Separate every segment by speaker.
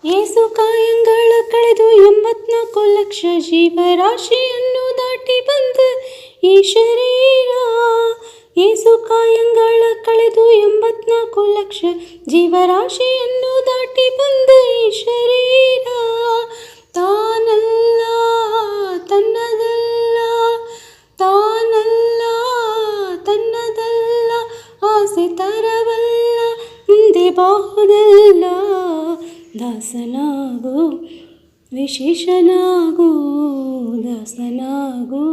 Speaker 1: ಏಸು ಕಾಯಂಗಳ ಕಳೆದು 84 ಲಕ್ಷ ಜೀವರಾಶಿಯನ್ನು ದಾಟಿ ಬಂದ ಈ ಶರೀರ. ಏಸು ಕಾಯಂಗಳ ಕಳೆದು 84 ಲಕ್ಷ ಜೀವರಾಶಿಯನ್ನು ದಾಟಿ ಬಂದ ಈ ಶರೀರ. ತಾನಲ್ಲ, ತನ್ನದಲ್ಲ, ತಾನಲ್ಲ, ತನ್ನದಲ್ಲ, ಆಸೆ ತರವಲ್ಲ, ಮುಂದೆ ಬಾಹುದಲ್ಲ. ದಾಸನಾಗು, ವಿಶೇಷನಾಗು, ದಾಸನಾಗು,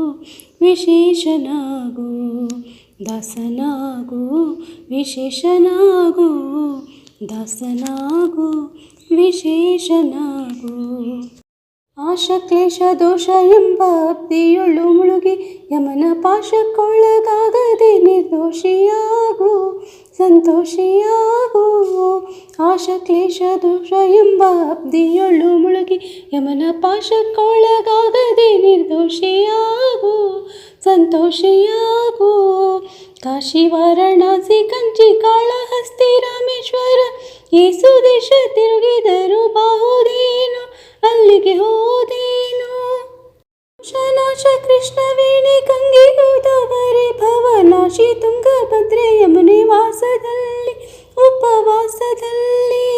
Speaker 1: ವಿಶೇಷನಾಗು, ದಾಸನಾಗು, ವಿಶೇಷನಾಗು, ದಾಸನಾಗು, ವಿಶೇಷನಾಗು. ಆಶ ಕ್ಲೇಶ ದೋಷ ಎಂಬ ಅಬ್ದಿಯೊಳು ಮುಳುಗಿ ಯಮನ ಪಾಶಕ್ಕೊಳಗಾಗದೆ ನಿರ್ದೋಷಿಯಾಗು, ಸಂತೋಷಿಯಾಗು. ಆಶ ಕ್ಲೇಶ ದೋಷ ಎಂಬ ಅಬ್ದಿಯೊಳು ಮುಳುಗಿ ಯಮನ ಪಾಶಕ್ಕೊಳಗಾಗದೆ ನಿರ್ದೋಷಿಯಾಗು, ಸಂತೋಷಿಯಾಗು. ಕಾಶಿ ವಾರಣಾಸಿ ಕಂಚಿ ಕಾಳಹಸ್ತಿ ರಾಮೇಶ್ವರ ಏಸು ದೇಶ ತಿರುಗಿದರು ಬಾಹುದೇನು, ಅಲ್ಲಿಗೆ ಹೋದೇನು. ಶನಾಶ ಕೃಷ್ಣವೇಣಿ ಗಂಗೆ ಗೋದಾವರಿ ಭವನಾಶಿ ತುಂಗಭದ್ರೆ ಯಮುನೆ ವಾಸದಲ್ಲಿ ಉಪವಾಸದಲ್ಲಿ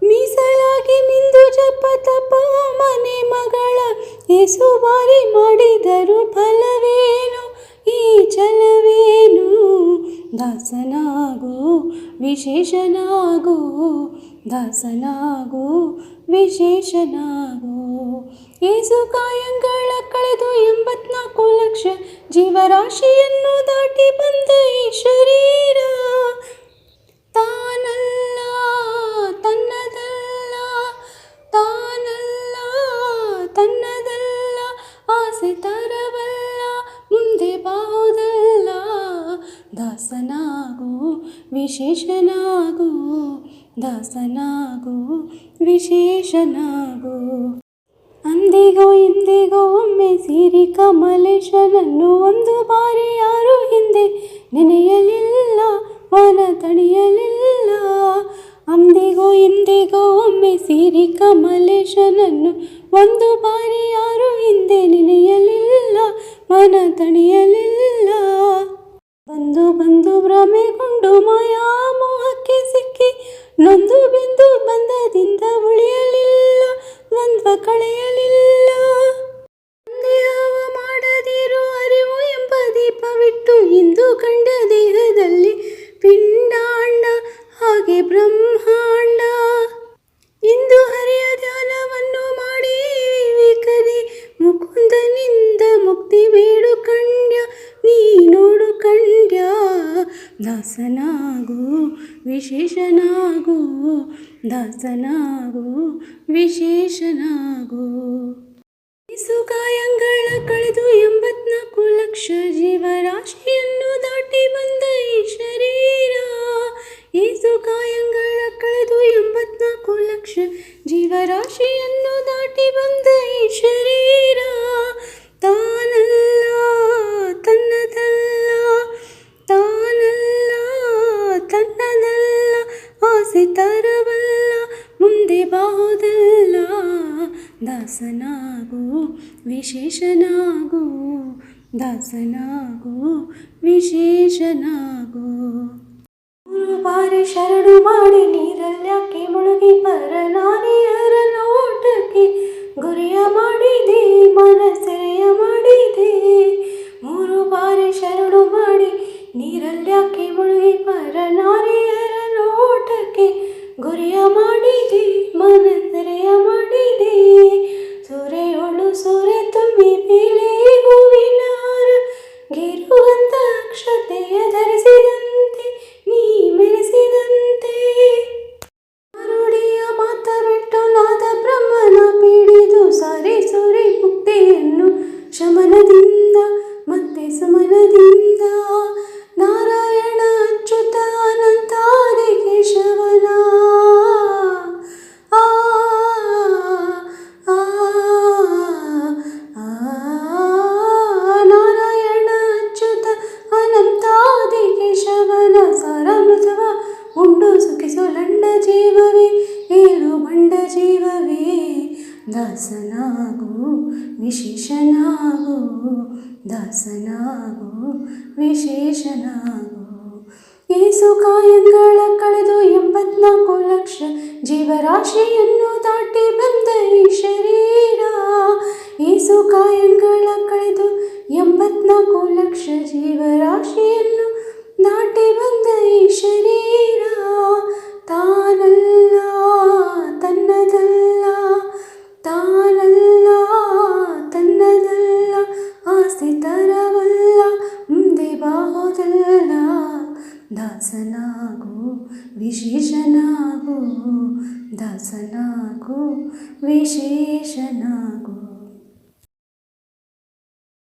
Speaker 1: ಮೀಸಲಾಗಿ ಮಿಂದು ಜಪ ತಪ ಮನೆ ಮಗಳ ಏಸು ಬಾರಿ ಮಾಡಿದರು ಫಲವೇನು, ಈ ಛಲವೇನು. ದಾಸನಾಗು, ವಿಶೇಷನಾಗು, ದಾಸನಾಗು, ವಿಶೇಷನಾಗು. ಏಸು ಕಾಯಂಗಳ ಕಳೆದು 84 ಲಕ್ಷ ಜೀವರಾಶಿಯನ್ನು ದಾಟಿ ಬಂದ ಈ ಶರೀರ. ತಾನಲ್ಲ, ತನ್ನದಲ್ಲ, ತಾನಲ್ಲ, ತನ್ನದಲ್ಲ, ಆಸೆ ತರವಲ್ಲ, ಮುಂದೆ ಬಾಹುದಲ್ಲ. ದಾಸನಾಗು, ವಿಶೇಷನಾಗು, ದಾಸನಾಗು, ವಿಶೇಷನಾಗು. ಅಂದಿಗೋ ಇಂದಿಗೋ ಒಮ್ಮೆ ಸಿರಿ ಕಮಲೇಶನನ್ನು ಒಂದು ಬಾರಿ ಯಾರು ಹಿಂದೆ ನೆನೆಯಲಿಲ್ಲ, ಮನ ತಣಿಯಲಿಲ್ಲ. ಅಂದಿಗೋ ಇಂದಿಗೋ ಒಮ್ಮೆ ಸಿರಿ ಕಮಲೇಶನನ್ನು ಒಂದು ಬಾರಿ ಯಾರು ಹಿಂದೆ ನೆನೆಯಲಿಲ್ಲ, ಮನ ತಣಿಯಲಿಲ್ಲ. ಬಂದು ಬಂದು ಭ್ರಮೆಗೊಂಡು ಮಾಯಾ ಮೋಹಕ್ಕೆ ಸಿಕ್ಕಿ ನೊಂದು ಬೆಂದು ಬಂಧದಿಂದ ಉಳಿಯಲಿಲ್ಲ, ದ್ವಂದ್ವ ಕಳೆಯಲಿಲ್ಲ. ಸಂದೇಹವ ಮಾಡದಿರು ಅರಿವು ಎಂಬ ದೀಪವಿಟ್ಟು ಇಂದು ಕಂಡ ದೇಹದಲ್ಲಿ ಪಿಂಡಾಂಡ ಹಾಗೆ ಬ್ರಹ್ಮಾಂಡ. ಇಂದು ಹರಿಯ ಧ್ಯಾನವನ್ನು ಮಾಡಿ ವಿವೇಕದಿ ಮುಕುಂದನಿಂದ ಮುಕ್ತಿ ಬೇಡು ಕಂಡ್ಯ, ನೀ ನೋಡು ಕಂಡ್ಯ. ದಾಸನಾಗು, ವಿಶೇಷನಾಗು, ದಾಸನಾಗು, ವಿಶೇಷನಾಗು. ಏಸು ಕಾಯಂಗಳ ಕಳೆದು 84 ಲಕ್ಷ ಜೀವರಾಶಿಯನ್ನು ದಾಟಿ ಬಂದ ಈ ಶರೀರ. ಏಸು ಕಾಯಂಗಳ ಕಳೆದು 84 ಲಕ್ಷ ಜೀವರಾಶಿಯನ್ನು ದಾಟಿ ಬಂದ ಈ ಶರೀರ. ತಾನಲ್ಲ, ತನ್ನದಲ್ಲ, ತಾನಲ್ಲ, ತನ್ನದಲ್ಲ, ಆಸೆ ತರವಲ್ಲ, ಮುಂದೆ ಬಾಹುದಲ್ಲ. ದಾಸನಾಗು, ವಿಶೇಷನಾಗು, ದಾಸನಾಗು, ವಿಶೇಷನಾಗು. 3 ಬಾರಿ ಶರಣು ಮಾಡಿ ನೀರಲ್ಯಾಕೆ ಮುಳುಗಿ ಪರನಾರಿಯರ ನೋಟಕ್ಕೆ ಗುರಿಯ ಮಾಡಿದೆ, ಮನಸೆರೆಯ ಮಾಡಿದೆ. 3 ಬಾರಿ ಶರಣು ಮಾಡಿ ನೀರಲ್ಯಾಕೆ ಮುಳುಗಿ ಪರನಾರಿಯರ ನೋಟಕ್ಕೆ ಗುರಿಯ ಮಾಡಿದೆ, ಮನಸೆರೆಯ ಮಾಡಿದೆ. ಸೂರೆಯೋಳು ಸೂರೆ ತುಂಬಿ ಬೇಲೆ ಹೂವಿನಾರ ಗಿರುವಂತ ಅಕ್ಷತೆಯ ಧರಿಸಿದಂತೆ ನೀ ಮೆರೆಸಿದಂತೆ. ಮರುಡಿಯ ಮಾತ ಬಿಟ್ಟು ನಾದ ಬ್ರಹ್ಮನ ಪೀಡಿದು ಸಾರಿ ಸೂರಿ ಮುಕ್ತಿಯನ್ನು ಶಮನದಿಂದ ಮತ್ತೆ ಸುಮನದಿಂದ. ನಾರಾಯಣ ಅಚ್ಯುತ ಅನಂತಾದಿ ಕೇಶವನ ದಾಸನಾಗು ವಿಶೇಷನಾಗು ದಾಸನಾಗು ವಿಶೇಷನಾಗು. ಏಸು ಕಾಯಂಗಳ ಕಳೆದು 84 ಲಕ್ಷ ಜೀವರಾಶಿಯನ್ನು ದಾಟಿ ಬಂದ ಈ ಶರೀರ. ಏಸು ಕಾಯಂಗಳ ಕಳೆದು 84 ಲಕ್ಷ ಜೀವರಾಶಿಯನ್ನು ದಾಟಿ ಬಂದ ಈ ಶರೀರ. ತಾನಲ್ಲ ತನ್ನದಲ್ಲ, ತಾನಲ್ಲ ತನ್ನದಲ್ಲ, ಆಸ್ತಿ ತರವಲ್ಲ, ಮುಂದೆ ಬಾಹುದಲ್ಲ. ದಾಸನಾಗು ವಿಶೇಷನಾಗು ದಾಸನಾಗು ವಿಶೇಷನಾಗು.